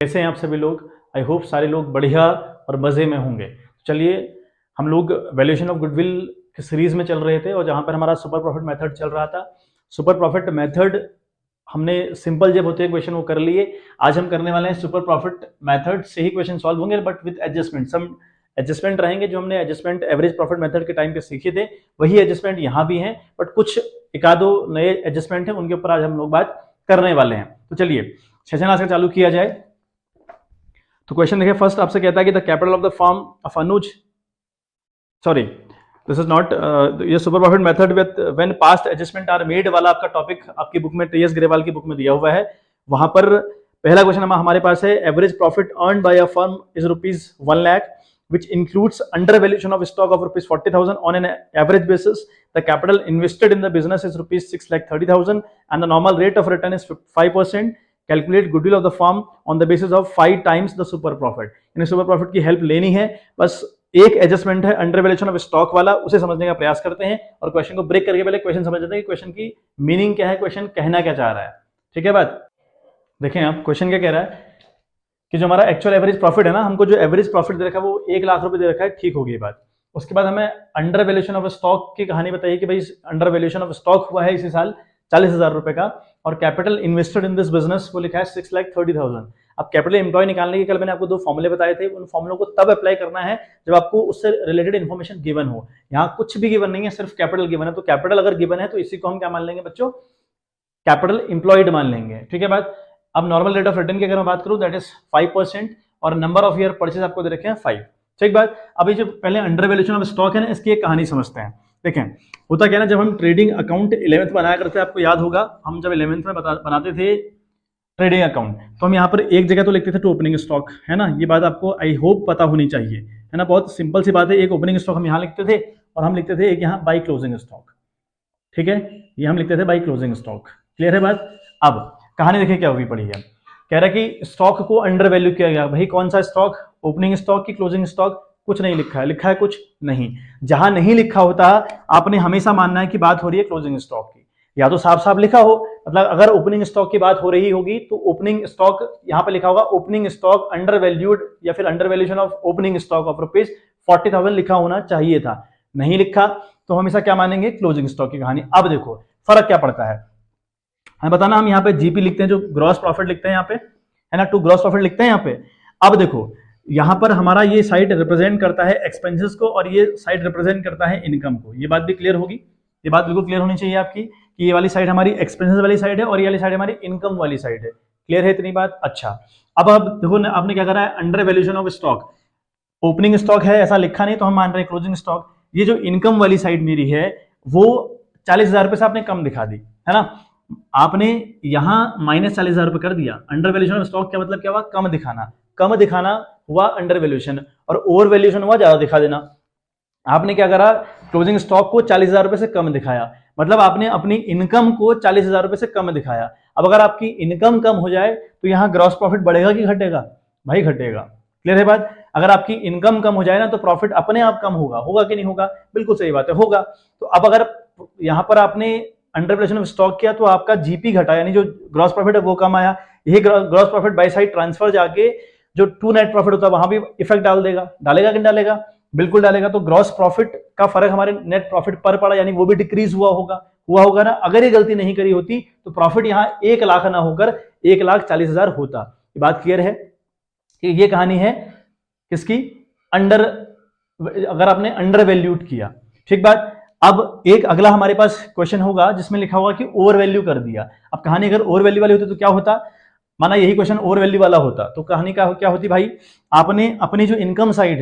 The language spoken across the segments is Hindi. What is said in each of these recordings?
कैसे हैं आप सभी लोग? आई होप सारे लोग बढ़िया और मज़े में होंगे। चलिए, हम लोग वैल्यूएशन ऑफ गुडविल की सीरीज में चल रहे थे और जहाँ पर हमारा सुपर प्रॉफिट मेथड चल रहा था। सुपर प्रॉफिट मेथड हमने सिंपल जब होते हैं क्वेश्चन वो कर लिए। आज हम करने वाले हैं सुपर प्रॉफिट मेथड से ही क्वेश्चन सॉल्व होंगे, but with adjustment. Some adjustment रहेंगे जो हमने एडजस्टमेंट एवरेज प्रॉफिट मेथड के टाइम पे सीखे थे, वही एडजस्टमेंट यहाँ भी हैं, बट कुछ एक आधो नए एडजस्टमेंट हैं, उनके ऊपर आज हम लोग बात करने वाले हैं। तो चलिए सेशन आज का चालू किया जाए। तो क्वेश्चन देखिए, फर्स्ट आपसे कहता है कि the capital of the firm of Anuj, sorry this is not, ये super profit method with when past adjustment are made वाला आपका टॉपिक आपकी बुक में, टीएस ग्रेवाल की बुक में दिया हुआ है। वहां पर पहला क्वेश्चन हमारे पास है, average profit earn by a firm is ₹1 lakh which includes undervaluation of stock of ₹40,000 on an average basis. The capital invested in the business is ₹6,30,000 and the normal rate of return is 5%. Calculate goodwill of the firm on the basis of 5 times the super profit. यानी सुपर प्रॉफिट की हेल्प लेनी है, बस एक एडजस्टमेंट है अंडरवैल्यूएशन ऑफ स्टॉक वाला, उसे समझने का प्रयास करते हैं और क्वेश्चन को ब्रेक करके पहले क्वेश्चन समझ लेते हैं कि क्वेश्चन की मीनिंग क्या है, क्वेश्चन कहना क्या चाह रहा है। ठीक है बात? देखें आप, क्वेश्चन क्या कह रहा है कि जो हमारा एक्चुअल एवरेज प्रॉफिट है ना, हमको जो एवरेज प्रॉफिट दे रखा है वो 1 लाख रुपए दे रखा है, ठीक होगी बात। उसके बाद हमें अंडर वैल्यूएशन ऑफ स्टॉक की कहानी बताइए कि भाई अंडर वैल्यूएशन ऑफ स्टॉक हुआ है इसी साल 40,000 रुपए का, और capital invested in this business वो लिखा है 6,30,000। अब कैपिटल एम्प्लॉय निकालने के कल मैंने आपको 2 फॉर्मूले बताए थे, उन फॉर्मूलों को तब अप्लाई करना है जब आपको उससे रिलेटेड इन्फॉर्मेशन गिवन हो। यहाँ कुछ भी गिवन नहीं है, सिर्फ कैपिटल गिवन है। तो कैपिटल अगर गिवन है तो इसी को हम क्या मान लेंगे बच्चों? कैपिटल एम्प्लॉयड मान लेंगे। ठीक है बात? अब नॉर्मल रेट ऑफ रिटर्न की अगर मैं बात करूं दैट इज 5% और नंबर ऑफ ईयर परचेज आपको दे रखे हैं 5। ठीक बात? अभी जो पहले अंडर वैल्यूएशन ऑफ स्टॉक है ना, इसकी एक कहानी समझते हैं। देखें होता क्या ना, जब हम ट्रेडिंग अकाउंट 11th बनाया करते थे, आपको याद होगा हम जब 11th में बनाते थे ट्रेडिंग अकाउंट, तो हम यहाँ पर एक जगह तो लिखते थे टू ओपनिंग स्टॉक, है ना। ये बात आपको आई होप पता होनी चाहिए, है ना। बहुत सिंपल सी बात है, एक ओपनिंग स्टॉक हम यहाँ लिखते थे और हम लिखते थे एक यहाँ बाई क्लोजिंग स्टॉक। ठीक है, ये हम लिखते थे बाई क्लोजिंग स्टॉक। क्लियर है बात? अब कहानी देखिए क्या हुई पड़ी है। कह रहा है कि स्टॉक को अंडर वैल्यू किया गया। भाई कौन सा स्टॉक? ओपनिंग स्टॉक की क्लोजिंग स्टॉक? कुछ नहीं लिखा है। लिखा है कुछ नहीं। जहां नहीं लिखा होता आपने हमेशा मानना है कि बात हो रही है क्लोजिंग स्टॉक की, या तो साफ साफ लिखा हो, मतलब अगर ओपनिंग स्टॉक की बात हो रही होगी तो ओपनिंग स्टॉक यहाँ पे लिखा होगा ओपनिंग स्टॉक अंडर वैल्यूड, या फिर under valuation of opening stock of ₹40,000 लिखा होना चाहिए था। नहीं लिखा तो हमेशा क्या मानेंगे? क्लोजिंग स्टॉक की कहानी। अब देखो फर्क क्या पड़ता है, हमें बताना। हम यहाँ पे जीपी लिखते हैं, जो ग्रॉस प्रॉफिट लिखते हैं यहाँ पे, है ना, टू ग्रॉस प्रॉफिट लिखते हैं यहाँ पे। अब देखो यहाँ पर हमारा ये साइड रिप्रेजेंट करता है एक्सपेंसेस को और ये साइड रिप्रेजेंट करता है इनकम को। ये बात भी क्लियर होगी, ये बात बिल्कुल क्लियर होनी चाहिए आपकी कि ये वाली साइड हमारी एक्सपेंसेस वाली साइड है और ये वाली साइड हमारी इनकम वाली साइड है। क्लियर है इतनी बात? अच्छा, अब देखो आपने क्या करा है, under valuation of stock. Opening stock है ऐसा लिखा नहीं तो हम मान रहे हैं क्लोजिंग स्टॉक। ये जो इनकम वाली साइड मेरी है वो 40,000 रुपए से आपने कम दिखा दी, है ना। आपने यहां -40,000 रुपए कर दिया। अंडर वैल्यूएशन ऑफ स्टॉक का मतलब क्या हुआ? कम दिखाना। कम दिखाना हुआ अंडर वैल्यूएशन, और ओवर वैल्यूएशन हुआ ज्यादा दिखा देना। आपने क्या करा? क्लोजिंग स्टॉक को 40,000 रुपए से कम दिखाया, मतलब आपने अपनी इनकम को 40,000 रुपए से कम दिखाया। अब अगर आपकी इनकम कम हो जाए तो यहाँ ग्रॉस प्रॉफिट बढ़ेगा कि घटेगा? भाई घटेगा। क्लियर है बात? अगर आपकी इनकम कम हो जाए ना तो प्रॉफिट अपने आप कम होगा। होगा कि नहीं होगा? बिल्कुल सही बात है, होगा। तो अब अगर यहाँ पर आपने अंडर वैल्यूएशन ऑफ स्टॉक किया तो आपका जीपी घटा, यानी जो ग्रॉस प्रॉफिट है वो कम आया। यही gross profit by side transfer जाके जो टू नेट प्रॉफिट होता है वहां भी इफेक्ट डाल देगा। डालेगा कि नहीं डालेगा? बिल्कुल डालेगा। तो ग्रॉस प्रॉफिट का फर्क हमारे नेट प्रॉफिट पर पड़ा, यानी वो भी डिक्रीज हुआ होगा ना। अगर ये गलती नहीं करी होती तो प्रॉफिट यहाँ 1 लाख ना होकर 1,40,000 होता। ये बात क्लियर है कि ये कहानी है किसकी? अगर आपने अंडर वैल्यूड किया। ठीक बात? अब एक अगला हमारे पास क्वेश्चन होगा जिसमें लिखा होगा कि ओवर वैल्यू कर दिया। अब कहानी अगर ओवर वैल्यू वाली होती तो क्या होता? माना यही क्वेश्चन ओवर वैल्यू वाला होता तो कहानी क्या होती भाई? आपने अपनी जो इनकम साइड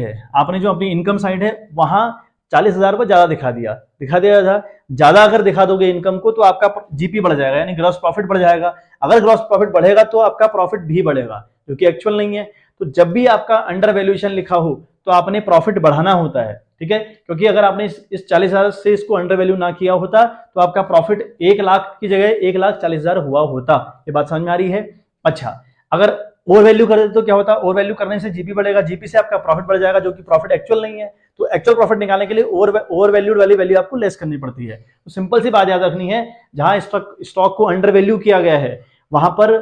है वहां 40,000 को ज्यादा दिखा दिया था। ज्यादा अगर दिखा दोगे इनकम को तो आपका जीपी बढ़ जाएगा, यानी ग्रॉस प्रॉफिट बढ़ जाएगा। अगर ग्रॉस प्रॉफिट बढ़ेगा तो आपका प्रॉफिट भी बढ़ेगा, जो कि एक्चुअल नहीं है। तो जब भी आपका अंडर वैल्यूएशन लिखा हो तो आपने प्रॉफिट बढ़ाना होता है। ठीक है, क्योंकि अगर आपने इस 40,000 से इसको अंडर वैल्यू ना किया होता तो आपका प्रॉफिट 1 लाख की जगह 1,40,000 हुआ होता। ये बात समझ में आ रही है? अच्छा, अगर ओवर वैल्यू कर देते तो क्या होता? ओवर वैल्यू करने से जीपी बढ़ेगा, जीपी से आपका प्रॉफिट बढ़ जाएगा, जो कि प्रॉफिट एक्चुअल नहीं है। तो एक्चुअल प्रॉफिट निकालने के लिए ओवर वैल्यूड वाली वैल्यू आपको लेस करनी पड़ती है। तो सिंपल सी बात याद रखनी है, जहां स्टॉक को अंडर वैल्यू किया गया है वहां पर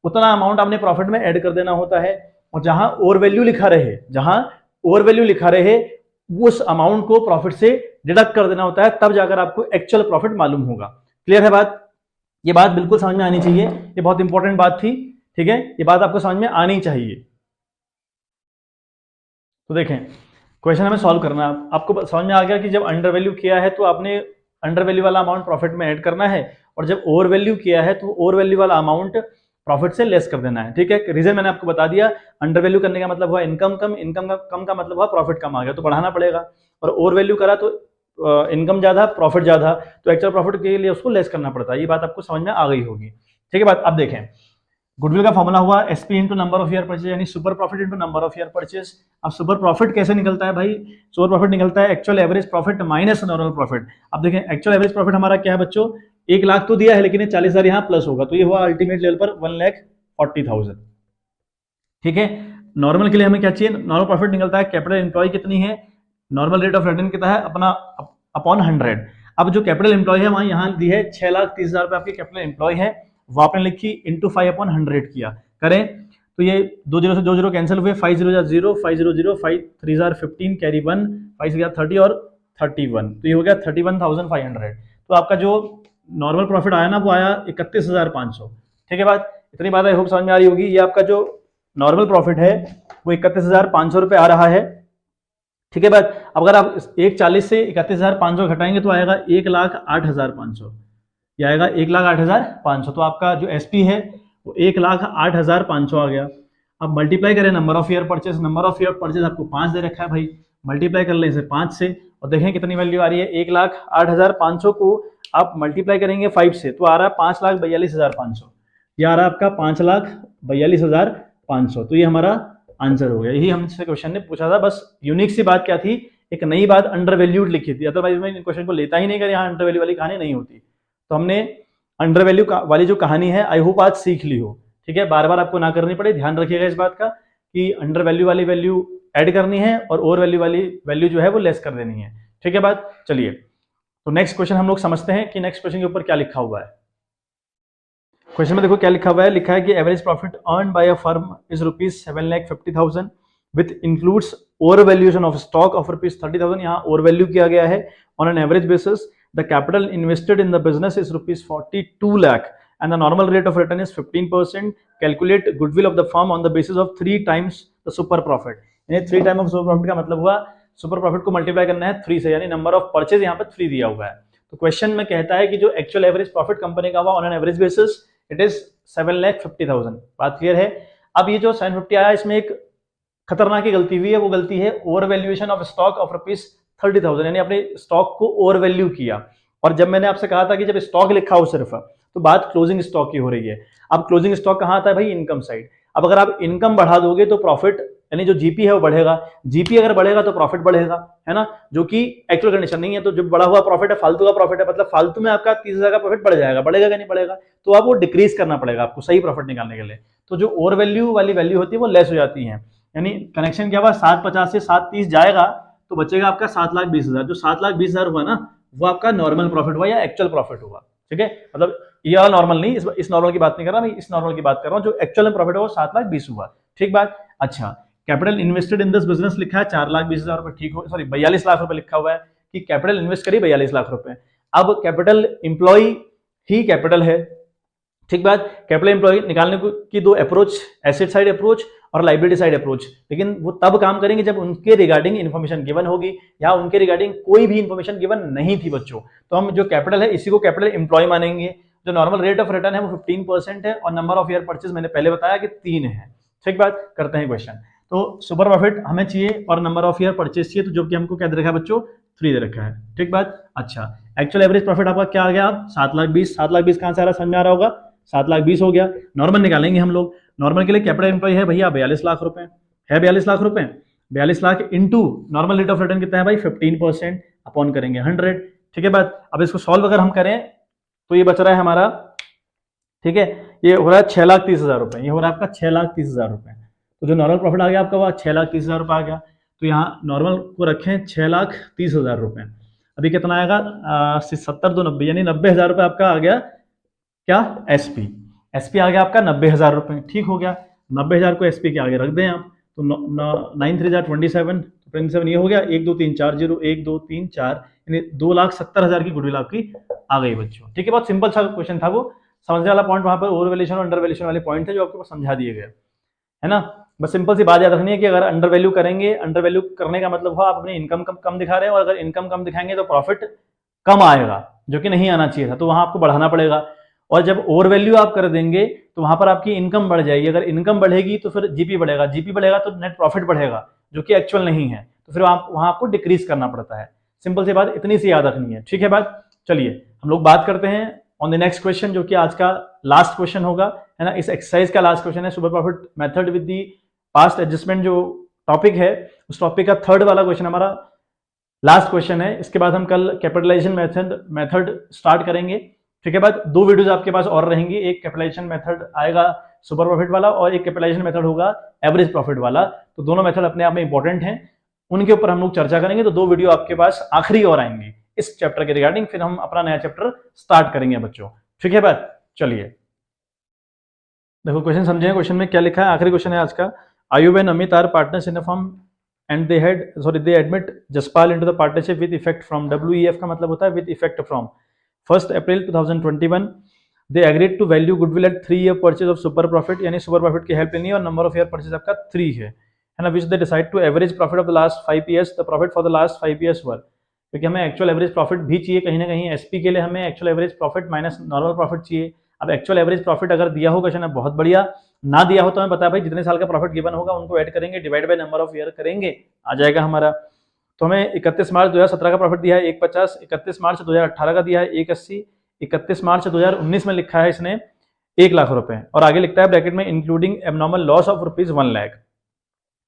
उतना अमाउंट आपने प्रॉफिट में ऐड कर देना होता है, और जहां ओवर वैल्यू लिखा रहे, जहां ओवर वैल्यू लिखा रहे उस अमाउंट को प्रॉफिट से डिडक्ट कर देना होता है, तब जाकर आपको एक्चुअल प्रॉफिट मालूम होगा। क्लियर है बात? ये बात बिल्कुल समझ में आनी चाहिए, ये बहुत इंपॉर्टेंट बात थी, ठीक है, ये बात आपको समझ में आनी चाहिए। तो देखें, क्वेश्चन हमें सॉल्व करना है। आपको समझ में आ गया कि जब अंडर वैल्यू किया है तो आपने अंडर वैल्यू वाला अमाउंट प्रॉफिट में ऐड करना है, और जब ओवर वैल्यू किया है तो ओवर वैल्यू वाला अमाउंट प्रॉफिट से लेस कर देना है, ठीक है। रीजन मैंने आपको बता दिया, अंडर वैल्यू करने का मतलब हुआ इनकम कम, इनकम कम का मतलब हुआ प्रॉफिट कम आ गया तो बढ़ाना पड़ेगा, और ओवर वैल्यू करा तो इनकम ज्यादा प्रॉफिट ज्यादा, तो एक्चुअल प्रॉफिट के लिए उसको लेस करना पड़ता है। ये बात आपको समझ में आ गई होगी, ठीक है। बात अब देखें, गुडविल का फॉर्मूला हुआ SP into number of year purchase, यानी super profit into number of year purchase. अब सुपर प्रॉफिट कैसे निकलता है भाई? सुपर प्रॉफिट निकलता है actual average profit minus normal profit. अब देखें, एक्चुअल एवरेज प्रॉफिट हमारा क्या है बच्चों? 1 लाख तो दिया है, लेकिन 40,000 यहाँ प्लस होगा, तो ये हुआ अल्टीमेट लेवल पर 1,40,000, ठीक है। नॉर्मल के लिए हमें क्या चाहिए? नॉर्मल प्रॉफिट निकलता है कैपिटल एम्प्लॉय कितनी है, नॉर्मल रेट ऑफ रिटर्न कितना है अपना अपॉन 100। अब जो कैपिटल एम्प्लॉय है वहां यहाँ दी है 6,30,000 रुपए आपकी कैपिटल एम्प्लॉय है, वो आपने लिखी इंटू 5/100 किया। करें तो ये 2 0 से 2 0 कैंसिल हुए, 5 0 0, 5 0 0, 5 3 15 कैरी 1, 5 गया 30 और 31, तो ये हो गया 31,500। तो आपका जो नॉर्मल प्रॉफिट आया ना वो आया 31,500, ठीक है। बात इतनी बात आई होप समझ में आ रही होगी। ये आपका जो नॉर्मल प्रॉफिट है वो 31,500 रुपए आ रहा है, ठीक है। बात अब अगर आप 1,40 से 31,500 घटाएंगे तो आएगा 1,08,500, यह आएगा 1,08,500। तो आपका जो एसपी है वो 1,08,500 आ गया। अब मल्टीप्लाई करें number of year purchase, number of year purchase आपको 5 दे रखा है भाई, मल्टीप्लाई कर लें इसे 5 से और देखें कितनी वैल्यू आ रही है। 1,08,500 को आप मल्टीप्लाई करेंगे 5 से तो आ रहा है 5,42,500, यह आ रहा है आपका 5,42,500। तो ये हमारा आंसर हो गया। यही हमसे क्वेश्चन ने पूछा था, बस यूनिक सी बात क्या थी, एक नई बात अंडर वैल्यूड लिखी थी, अदरवाइज मैं क्वेश्चन को लेता ही नहीं कर, यहाँ अंडर वैल्यू वाली कहानी नहीं होती। तो हमने अंडर वैल्यू वाली जो कहानी है आई होप आज सीख ली हो, ठीक है। बार बार आपको ना करनी पड़े, ध्यान रखिएगा इस बात का कि अंडर वैल्यू वाली वैल्यू ऐड करनी है और ओवर वैल्यू वाली वैल्यू जो है वो लेस कर देनी है, ठीक है। बात चलिए, तो नेक्स्ट क्वेश्चन हम लोग समझते हैं कि नेक्स्ट क्वेश्चन के ऊपर क्या लिखा हुआ है। क्वेश्चन में देखो क्या लिखा हुआ है, लिखा है कि average profit earn by a firm is ₹7,50,000 with includes over valuation of stock of ₹30,000। यहाँ ओवर वैल्यू किया गया है on an average basis. The capital invested in the business is ₹42 lakh and the normal rate of return is 15%. Calculate goodwill of the firm on the basis of 3 times the super profit. यानी 3 टाइम ऑफ सुपर प्रॉफिट का मतलब हुआ सुपर प्रॉफिट को मल्टीप्लाई करना है 3 से, यानी नंबर ऑफ परचेज यहाँ पर 3 दिया हुआ है। तो क्वेश्चन में कहता है कि जो एक्चुअल एवरेज प्रॉफिट कंपनी का हुआ on an average basis it is 7,50,000। बात क्लियर है? अब ये जो 750 आया इसमें एक खतरनाक गलती हुई है, वो गलती है over valuation of stock of ₹30,000, यानी अपने स्टॉक को ओवर वैल्यू किया। और जब मैंने आपसे कहा था कि जब स्टॉक लिखा हो सिर्फ तो बात क्लोजिंग स्टॉक की हो रही है। अब क्लोजिंग स्टॉक कहाँ आता है भाई? Income side. अब अगर आप इनकम बढ़ा दोगे तो प्रॉफिट यानी जो जीपी है वो बढ़ेगा, जीपी अगर बढ़ेगा तो प्रॉफिट बढ़ेगा, है ना, जो कि एक्चुअल कंडीशन नहीं है। तो जो बढ़ा हुआ प्रॉफिट है फालतू का प्रॉफिट है, मतलब फालतू में आपका 30,000 का प्रॉफिट बढ़ जाएगा, बढ़ेगा कि नहीं बढ़ेगा? तो आप वो डिक्रीज करना पड़ेगा आपको सही प्रॉफिट निकालने के लिए। तो जो ओवर वैल्यू वाली वैल्यू होती है वो लेस हो जाती है, यानी कनेक्शन क्या हुआ 750 से 730 जाएगा तो बचेगा आपका 7,20,000। जो 7,20,000 हुआ ना वो आपका नॉर्मल प्रॉफिट हुआ या एक्चुअल प्रॉफिट हुआ, ठीक है। मतलब ये वाला नॉर्मल नहीं, इस नॉर्मल की बात नहीं कर रहा मैं, इस नॉर्मल की बात कर रहा हूँ जो एक्चुअल में प्रॉफिट है वो 7,20,000 हुआ, ठीक बात। अच्छा, capital invested in this business लिखा है 4,20,000 रुपए, ठीक हो, सॉरी 42 लाख रुपए लिखा हुआ है कि कैपिटल इन्वेस्ट करी 42 लाख रुपए। अब कैपिटल एम्प्लॉय ही कैपिटल है, ठीक बात। कैपिटल एम्प्लॉय निकालने की दो अप्रोच, एसेट साइड अप्रोच और लाइबिलिटी साइड अप्रोच, लेकिन वो तब काम करेंगे जब उनके रिगार्डिंग इन्फॉर्मेशन गिवन होगी या उनके रिगार्डिंग कोई भी इन्फॉर्मेशन गिवन नहीं थी बच्चों। तो हम जो कैपिटल है इसी को कैपिटल एम्प्लॉय मानेंगे। जो नॉर्मल रेट ऑफ रिटर्न है वो 15% है और नंबर ऑफ ईयर परचेज मैंने पहले बताया कि 3 है, ठीक बात। करते हैं क्वेश्चन। तो सुपर प्रॉफिट हमें चाहिए और नंबर ऑफ ईयर परचेज चाहिए, तो जो कि हमको क्या दे रखा है बच्चों? 3 दे रखा है, ठीक बात। अच्छा, एक्चुअल एवरेज प्रॉफिट आपका क्या आ गया? अब 7,20,000, 7,20,000 कहां से आ रहा समझ में आ रहा होगा? 7,20,000 हो गया। नॉर्मल निकालेंगे हम लोग, नॉर्मल के लिए कैपिटल एम्प्लॉय है भैया 42 लाख रुपए है, 42 लाख रुपए, 42 lakh into normal rate of return कितना है भाई? 15% अपॉन करेंगे 100, ठीक है बात। अब इसको सॉल्व अगर हम करें तो ये बच रहा है हमारा, ठीक है, ये हो रहा है 6,30,000 रुपए, ये हो रहा है आपका 6,30,000 रुपए। तो जो नॉर्मल प्रॉफिट आ गया आपका वो 6,30,000 रुपए आ गया। तो यहाँ नॉर्मल को रखें 6,30,000 रुपए। अभी कितना आएगा? 70 2 90, यानी 90,000 रुपए आपका आ गया क्या? एसपी। एसपी आ गया आपका 90,000 रुपये, ठीक हो गया। 90,000 को एसपी के आगे रख दें आप, तो 9 3 27, 27 ये हो गया, 1 2 3 4 0, 1 2 3 4, यानी 2,70,000 की गुडविल आपकी आ गई बच्चों। ठीक है, बहुत सिंपल सा क्वेश्चन था वो, समझने वाला पॉइंट वहां पर ओवर वैल्यूएशन और अंडर वैल्यूएशन वाले पॉइंट थे जो आपको समझा दिए गए, है ना। बस सिंपल सी बात याद रखनी है कि अगर अंडर वैल्यू करेंगे, अंडर वैल्यू करने का मतलब हुआ आप अपनी इनकम कम दिखा रहे हैं, और अगर इनकम कम दिखाएंगे तो प्रॉफिट कम आएगा, जो कि नहीं आना चाहिए था, तो वहां आपको बढ़ाना पड़ेगा। और जब ओवर वैल्यू आप कर देंगे तो वहां पर आपकी इनकम बढ़ जाएगी, अगर इनकम बढ़ेगी तो फिर जीपी बढ़ेगा, जीपी बढ़ेगा तो नेट प्रॉफिट बढ़ेगा, जो कि एक्चुअल नहीं है, तो फिर आप वहां आपको डिक्रीज करना पड़ता है। सिंपल सी बात इतनी सी याद रखनी है, ठीक है बात। चलिए हम लोग बात करते हैं ऑन द नेक्स्ट क्वेश्चन, जो कि आज का लास्ट क्वेश्चन होगा, है ना। इस एक्सरसाइज का लास्ट क्वेश्चन है super profit method with the past adjustment, जो टॉपिक है उस टॉपिक का थर्ड वाला क्वेश्चन हमारा लास्ट क्वेश्चन है। इसके बाद हम कल कैपिटलाइजेशन मेथड स्टार्ट करेंगे, ठीक है बात। 2 वीडियोस आपके पास और रहेंगी, एक कैपिटलाइजेशन मेथड आएगा सुपर प्रॉफिट वाला, और एक कैपिटलाइजेशन मेथड होगा एवरेज प्रॉफिट वाला। तो दोनों मेथड अपने आप में इंपॉर्टेंट हैं, उनके ऊपर हम लोग चर्चा करेंगे। तो 2 वीडियो आपके पास आखिरी और आएंगी इस चैप्टर के रिगार्डिंग, फिर हम अपना नया चैप्टर स्टार्ट करेंगे बच्चों, ठीक है बात। चलिए देखो क्वेश्चन समझे, क्वेश्चन में क्या लिखा है, आखिरी क्वेश्चन है आज का। Ayub and Amit are partners in a firm and they admit Jaspal into the partnership with effect from, WEF का मतलब होता है with effect from 1 April 2021। They agreed to value goodwill at 3 year purchase of super profit, यानी सुपर प्रॉफिट की हेल्प लेनी है, और नंबर ऑफ ईयर परचेज आपका 3 है ना। Which they decide to average profit of the last 5 years, the profit for the last 5 years were, क्योंकि हमें एक्चुअल एवरेज प्रॉफिट भी चाहिए कहीं ना कहीं, एसपी के लिए हमें actual average profit minus normal profit चाहिए। अब एक्चुअल एवरेज प्रॉफिट अगर दिया हो क्वेश्चन है बहुत बढ़िया, ना दिया हो तो हमें पता है भाई जितने साल का प्रॉफिट गिवन होगा उनको ऐड करेंगे, divide by number of year करेंगे, आ जाएगा हमारा। तो हमें 31 मार्च 2017 का प्रॉफिट दिया है 150, 31 मार्च 2018 का दिया है 180, 31 मार्च 2019 में लिखा है इसने 1 लाख रुपए, और आगे लिखता है ब्रैकेट में including abnormal loss of ₹1 lakh.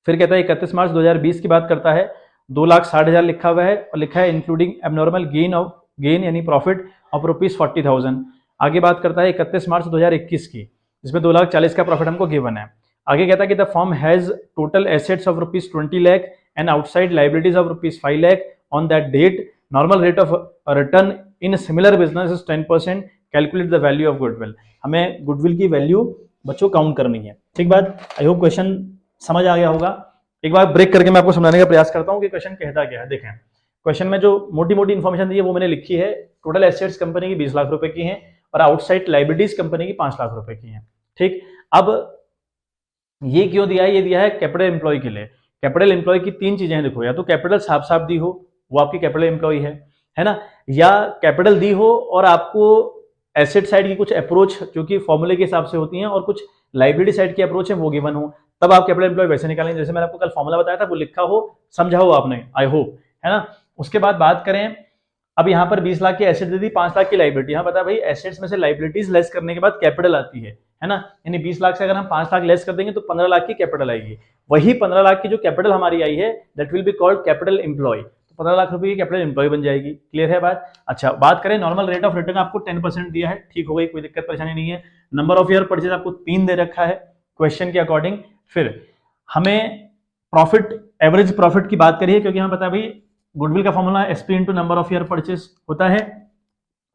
फिर कहता है 31 मार्च 2020 की बात करता है, 2,60,000 लिखा हुआ है, और लिखा है इंक्लूडिंग एबनॉर्मल गेन यानी प्रॉफिट ऑफ ₹40,000। आगे बात करता है 31 मार्च 2021 की, जिसमें 2,40,000 का प्रॉफिट हमको गिवन है। आगे कहता है कि the firm has total assets of ₹20 lakh and outside liabilities of ₹5 lakh on that date, normal rate of return in similar business is 10%, calculate the value of goodwill. हमें गुडविल की वैल्यू बच्चों काउंट करनी है, ठीक बात। आई होप क्वेश्चन समझ आ गया होगा। एक बार ब्रेक करके मैं आपको समझाने का प्रयास करता हूँ कि क्वेश्चन कहता क्या है। देखें क्वेश्चन में जो मोटी मोटी इन्फॉर्मेशन दी है वो मैंने लिखी है। टोटल एसेट्स कंपनी की 20 लाख रुपए की हैं, और आउटसाइड लाइबिलिटीज कंपनी की 5 लाख रुपए की हैं, ठीक। अब ये क्यों दिया है, ये दिया है कैपिटल एम्प्लॉय के लिए। कैपिटल एम्प्लॉय की 3 चीजें देखो, या तो कैपिटल साफ साफ दी हो, वो आपकी कैपिटल एम्प्लॉय है ना, या कैपिटल दी हो और आपको एसेट साइड की कुछ अप्रोच जो कि फॉर्मूले के हिसाब से होती हैं, और कुछ लाइबिलिटी साइड की अप्रोच है वो गिवन हो, तब आप कैपिटल एम्प्लॉय वैसे निकालेंगे जैसे मैंने आपको कल फॉर्मूला बताया था, वो लिखा हो, समझा हो आपने, आई होप, है ना। उसके बाद बात करें, अब यहाँ पर 20 लाख की एसेट दे दी, 5 लाख की लाइबिलिटी। यहाँ पता है भाई एसेट्स में से लाइबिलिटीज लेस करने के बाद कैपिटल आती है ना, यानी 20 लाख से अगर हम 5 लाख लेस कर देंगे तो 15 लाख की कैपिटल आएगी। वही 15 लाख की जो कैपिटल हमारी आई है that will be called capital employ, तो 15 लाख रुपए की कैपिटल एम्प्लॉय बन जाएगी। क्लियर है बात। अच्छा बात करें नॉर्मल रेट ऑफ रिटर्न, आपको 10% दिया है, ठीक हो गई, कोई दिक्कत परेशानी नहीं है। नंबर ऑफ ईयर परचेज आपको 3 दे रखा है क्वेश्चन के अकॉर्डिंग। फिर हमें प्रॉफिट, एवरेज प्रॉफिट की बात करिए, क्योंकि हमें पता है भाई गुडविल का formula SP into number of year purchase होता है।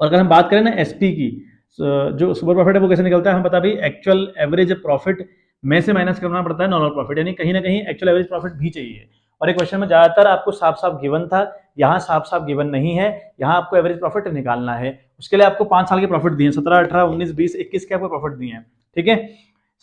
और अगर हम बात करें ना एसपी की, जो सुपर प्रॉफिट है वो कैसे निकलता है, हम पता भाई एक्चुअल एवरेज प्रॉफिट में से माइनस करना पड़ता है नॉर्मल प्रॉफिट, यानी कहीं ना कहीं एक्चुअल एवरेज प्रॉफिट भी चाहिए। और एक क्वेश्चन में ज्यादातर आपको साफ साफ गिवन था, यहाँ साफ साफ गिवन नहीं है, यहाँ आपको एवरेज प्रॉफिट निकालना है। उसके लिए आपको 5 साल के प्रॉफिट दिए, 17, 18, 19, 20, 21 के आपको प्रॉफिट दिए हैं, ठीक है।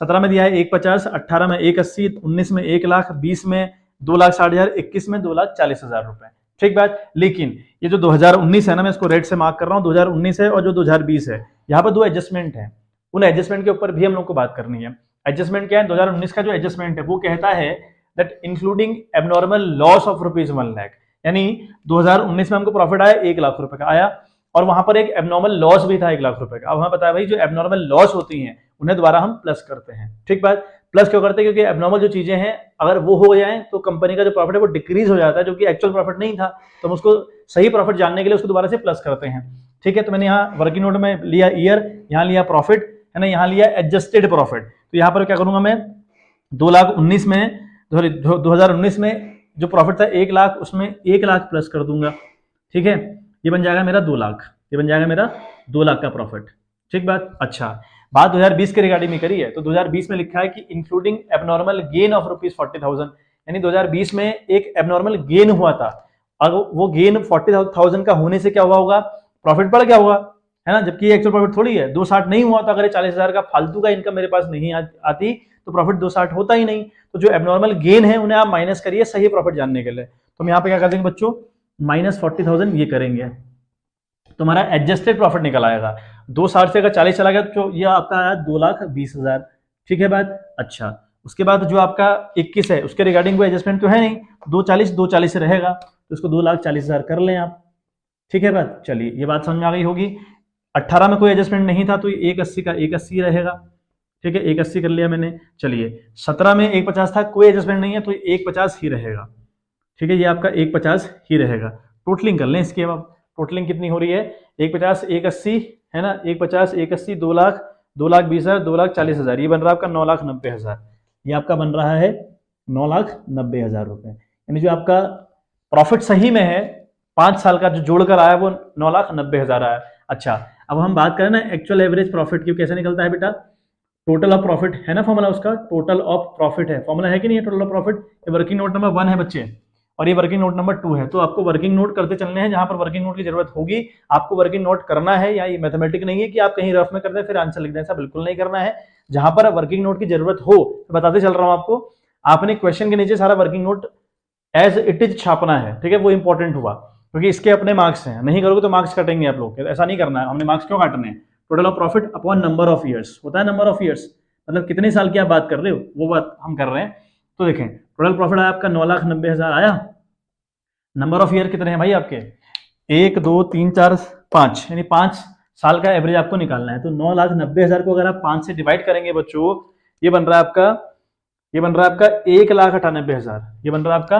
17 में दिया है 150, 18 में 180, 19 में 1 लाख, 20 में 2,60,000, 21 में 2,40,000 रुपए, ठीक बात। लेकिन ये जो 2019 है ना, मैं इसको रेड से मार्क कर रहा हूँ, 2019 है और जो 2020 है, यहाँ पर 2 एडजस्टमेंट है। उन एडजस्टमेंट के ऊपर भी हम लोग को बात करनी है। एडजस्टमेंट क्या है, 2019 का जो एडजस्टमेंट है वो कहता है that including abnormal loss of ₹1 lakh, यानी 2019 में हमको प्रॉफिट आया 1 लाख रुपए का आया, और वहां पर एक एबनॉर्मल लॉस भी था 1 लाख रुपए का। अब हमें पता है भाई जो एबनॉर्मल लॉस होती हैं उन्हें द्वारा हम प्लस करते हैं, ठीक बात। प्लस क्यों करते हैं, क्योंकि एबनॉर्मल जो चीजें हैं अगर वो हो जाए तो कंपनी का जो प्रॉफिट है वो डिक्रीज हो जाता है, जो कि एक्चुअल प्रॉफिट नहीं था, तो हम उसको सही प्रॉफिट जानने के लिए उसको दोबारा से प्लस करते हैं, ठीक है। तो मैंने यहाँ वर्किंग नोट में लिया ईयर, यहाँ लिया प्रॉफिट, है ना, यहाँ लिया एडजस्टेड प्रॉफिट। तो यहाँ पर क्या करूंगा मैं, 2019 में 2019 में जो प्रॉफिट था 1 लाख, उसमें 1 लाख प्लस कर दूंगा, ठीक है। ये बन जाएगा मेरा 2 लाख, ये बन जाएगा मेरा 2 लाख का प्रॉफिट, ठीक बात। अच्छा बात 2020 के रिगार्डिंग में करी है, तो 2020 में लिखा है कि इंक्लूडिंग एबनॉर्मल गेन ऑफ ₹40,000, यानी 2020 में एक एबनॉर्मल गेन हुआ था, और वो गेन 40,000 का होने से क्या हुआ होगा, प्रॉफिट बढ़ गया होगा, है ना, जबकि एक्चुअल प्रॉफिट थोड़ी है। 260 नहीं हुआ तो अगर 40,000 का फालतू का इनकम मेरे पास नहीं आती तो प्रॉफिट 260 होता ही नहीं। तो जो एबनॉर्मल गेन है उन्हें आप माइनस करिए सही प्रॉफिट जानने के लिए। तो हम यहाँ पे क्या कर देंगे बच्चों, -40,000 ये करेंगे तो हमारा एडजस्टेड प्रॉफिट निकल आएगा। 260 से अगर 40 चला गया तो ये आपका आया 2,20,000। ठीक है बात। अच्छा, उसके बाद जो आपका 21 है उसके रिगार्डिंग कोई एडजस्टमेंट तो है नहीं, 240 से रहेगा तो इसको 2,40,000 कर लें आप। ठीक है बात। चलिए ये बात समझ में आ गई होगी। 18 में कोई एडजस्टमेंट नहीं था तो 180 का 180 रहेगा। ठीक है, 180 कर लिया मैंने। चलिए 17 में 150 था, कोई एडजस्टमेंट नहीं है तो 150 ही रहेगा। ठीक है, ये आपका 150 ही रहेगा। टोटलिंग कर लें इसकी। अब टोटलिंग कितनी हो रही है, 150 180 है ना, 150 180 2 लाख 2,20,000 2,40,000, ये बन रहा है आपका 9,90,000। ये आपका बन रहा है 9,90,000 रुपए। यानी जो आपका प्रॉफिट सही में है 5 साल का जो जोड़कर आया वो 9,90,000 आया। अच्छा, अब हम बात करें ना एक्चुअल एवरेज प्रॉफिट की, कैसे निकलता है बेटा, टोटल ऑफ प्रॉफिट है ना फॉर्मूला उसका, टोटल ऑफ प्रॉफिट है फॉर्मूला, है कि नहीं है टोटल ऑफ प्रॉफिट। ये वर्किंग नोट नंबर 1 है बच्चे और ये वर्किंग नोट नंबर 2 है। तो आपको वर्किंग नोट करते चलने हैं, जहां पर वर्किंग नोट की जरूरत होगी आपको वर्किंग नोट करना है। या ये मैथमेटिक नहीं है कि आप कहीं रफ में कर दें फिर आंसर लिख दें, ऐसा बिल्कुल नहीं करना है। जहां पर वर्किंग नोट की जरूरत हो तो बताते चल रहा हूं आपको, आपने क्वेश्चन के नीचे सारा working note as it is छापना है। ठीक है, वो इंपॉर्टेंट हुआ क्योंकि इसके अपने मार्क्स हैं, नहीं करोगे तो मार्क्स कटेंगे आप लोग। ऐसा नहीं करना है, हमने मार्क्स क्यों काटने हैं। Total of profit upon number of years होता है, नंबर ऑफ ईयर्स मतलब कितने साल की आप बात कर रहे हो वो बात हम कर रहे हैं। तो देखें टोटल प्रॉफिट आया आपका 9,90,000 आया। नंबर ऑफ ईयर कितने हैं भाई आपके, 1 2 3 4 5, यानी 5 साल का एवरेज आपको निकालना है। तो 9,90,000 को अगर आप 5 से डिवाइड करेंगे बच्चों, ये बन रहा है आपका 1,98,000, ये बन रहा है आपका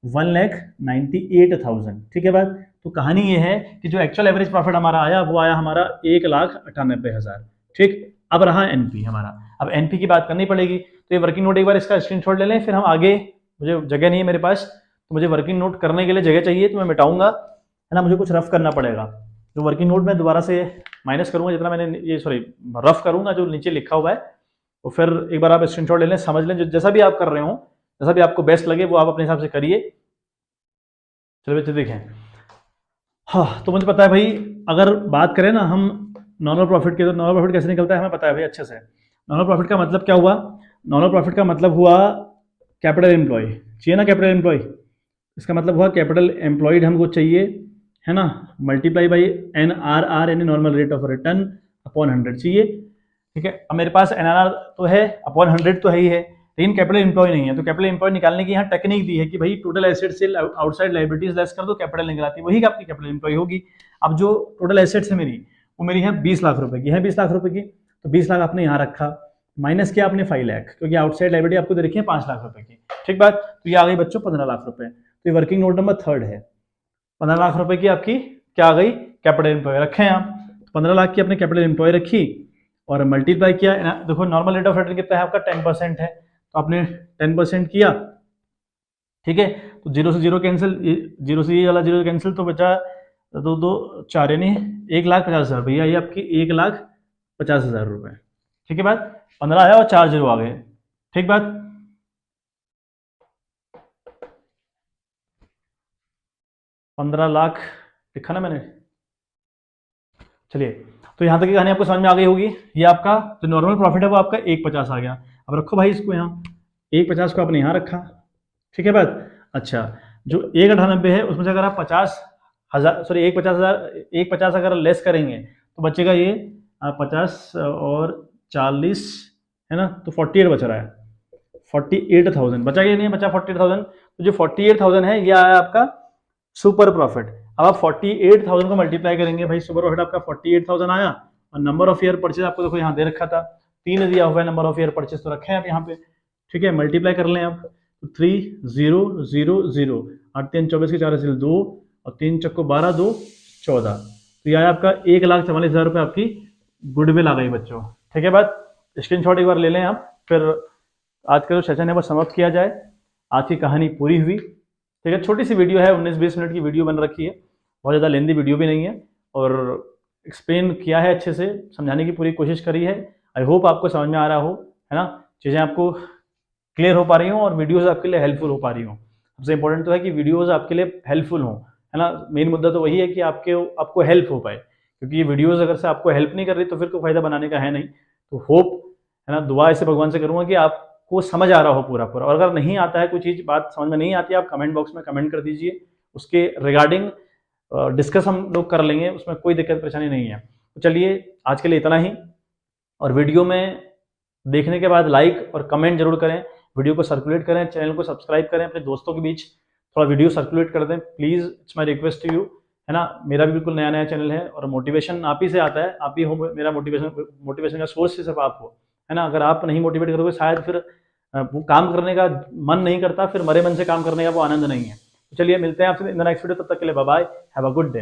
1,98,000। ठीक है बात। तो कहानी ये है कि जो एक्चुअल एवरेज प्रॉफिट हमारा आया वो आया हमारा 1,98,000। ठीक, अब रहा एनपी हमारा। अब एनपी की बात करनी पड़ेगी, तो ये वर्किंग नोट एक बार इसका स्क्रीनशॉट ले लें, फिर हम आगे, मुझे जगह नहीं है मेरे पास तो मुझे वर्किंग नोट करने के लिए जगह चाहिए तो मैं मिटाऊंगा, है ना, मुझे कुछ रफ करना पड़ेगा। जो वर्किंग नोट मैं दोबारा से माइनस करूंगा जितना मैंने ये रफ करूंगा जो नीचे लिखा हुआ है, तो फिर एक बार आप स्क्रीनशॉट ले लें, समझ लें, जैसा भी आप कर रहे हो, जैसा भी आपको बेस्ट लगे वो आप अपने हिसाब से करिए। चलो बच्चे देखें, हाँ तो मुझे पता है भाई, अगर बात करें ना हम नॉर्मल प्रॉफिट की, तो नॉर्मल प्रॉफिट कैसे निकलता है हमें पता है भाई अच्छे से। नॉर्मल प्रॉफिट का मतलब क्या हुआ, नॉर्मल प्रॉफिट का मतलब हुआ कैपिटल एम्प्लॉय, चाहिए ना कैपिटल एम्प्लॉय, इसका मतलब हुआ कैपिटल एम्प्लॉयड हमको चाहिए, है ना, मल्टीप्लाई बाई NRR यानी normal rate of return upon 100 चाहिए। ठीक है, अब मेरे पास NRR तो है अपॉन 100 तो है ही है, लेकिन कैपिटल एम्प्लॉय नहीं है। तो कैपिटल एम्प्लॉय निकालने की यहाँ टेक्निक दी है कि भाई टोटल एसेट से आउटसाइड लाइबिलिटीज लेस कर दो, कैपिटल निकल आती है, वही आपकी कैपिटल एम्प्लॉय होगी। अब जो टोटल एसेट्स है मेरी, वो मेरी है 20 लाख रुपए की, है 20 लाख रुपए की, तो 20 लाख आपने यहाँ रखा, माइनस किया आपने 5 लाख, क्योंकि आउटसाइड लाइबिलिटी आपको दे रखी है 5 लाख रुपए की। ठीक बात। तो ये आ गई बच्चों 15 लाख रुपए। तो ये वर्किंग नोट नंबर 3 है। 15 लाख रुपए की आपकी क्या आ गई, कैपिटल एम्प्लॉय रखे आप। 15 लाख की आपने कैपिटल एम्प्लॉय रखी और मल्टीप्लाई किया। देखो नॉर्मल रेट ऑफ रिटर्न कितना है आपका, 10% है, तो आपने 10% किया। ठीक है, तो 0 से 0 कैंसिल, 0 से ये वाला 0 कैंसिल, तो बचा 2 2 4 यानी 1,50,000। भैया ये आपकी 1,50,000 रुपए। ठीक है बात, 15 आया और 4 0 आ गए। ठीक बात। पंद्रह लाख लिखा ना मैंने। चलिए, तो यहां तक की कहानी आपको समझ में आ गई होगी। ये आपका जो नॉर्मल प्रॉफिट है वो आपका 1,50 आ गया। अब रखो भाई इसको यहाँ, 1,50 को आपने यहाँ रखा। ठीक है बात। अच्छा, जो 1,98 है उसमें से अगर आप 50,000 सॉरी 1,50,000 अगर लेस करेंगे तो बचेगा ये 50 और 40 है ना, तो 48 बच रहा है। 48,000 बचा, या नहीं बचा 48,000। तो जो 48,000 है ये आया आपका सुपर प्रॉफिट। अब आप 48,000 को मल्टीप्लाई करेंगे, भाई सुपर प्रॉफिट आपका 48,000 आया और नंबर ऑफ ईयर परचेज आपको देखो यहाँ दे रखा था 3 दिया हुआ है, नंबर ऑफ ईयर परचेज तो रखे हैं आप यहाँ पे। ठीक है, मल्टीप्लाई कर लें आप, तो 3,000 8 3 24 के 4 2 और 3 चक्को 12 2 14, तो यह आपका 1,44,000 रुपये आपकी गुडविल आ गई बच्चों। ठीक है बात, स्क्रीनशॉट एक बार ले लें आप, फिर आज का जो सेशन है वो समाप्त किया जाए। आज की कहानी पूरी हुई। ठीक है, छोटी सी वीडियो है, 19-20 मिनट की वीडियो बन रखी है, बहुत ज़्यादा लेंदी वीडियो भी नहीं है, और एक्सप्लेन किया है अच्छे से, समझाने की पूरी कोशिश करी है। आई होप आपको समझ में आ रहा हो, है ना, चीज़ें आपको क्लियर हो पा रही हों और वीडियोज़ आपके लिए हेल्पफुल हो पा रही हों। सबसे इंपॉर्टेंट तो है कि वीडियोज़ आपके लिए हेल्पफुल हों, है ना, मेन मुद्दा तो वही है कि आपको हेल्प हो पाए, क्योंकि ये वीडियोज़ अगर से आपको हेल्प नहीं कर रही तो फिर कोई फ़ायदा बनाने का है नहीं। तो होप, है ना, दुआ ऐसे भगवान से करूँगा कि आपको समझ आ रहा हो पूरा पूरा, और अगर नहीं आता है कोई चीज़, बात समझ में नहीं आती, आप कमेंट बॉक्स में कमेंट कर दीजिए, उसके रिगार्डिंग डिस्कस हम लोग कर लेंगे, उसमें कोई दिक्कत परेशानी नहीं है। तो चलिए आज के लिए इतना ही, और वीडियो में देखने के बाद लाइक और कमेंट जरूर करें, वीडियो को सर्कुलेट करें, चैनल को सब्सक्राइब करें, अपने दोस्तों के बीच थोड़ा वीडियो सर्कुलेट कर दें please, it's my request to you, है ना। मेरा भी बिल्कुल नया नया चैनल है और मोटिवेशन आप ही से आता है, आप ही हो मेरा मोटिवेशन का सोर्स, सिर्फ आप हो, है ना। अगर आप नहीं मोटिवेट करोगे शायद फिर वो काम करने का मन नहीं करता, फिर मरे मन से काम करने का वो आनंद नहीं है। तो चलिए मिलते हैं आपसे इन द नेक्स्ट वीडियो, तब तक के लिए bye bye, have a good day.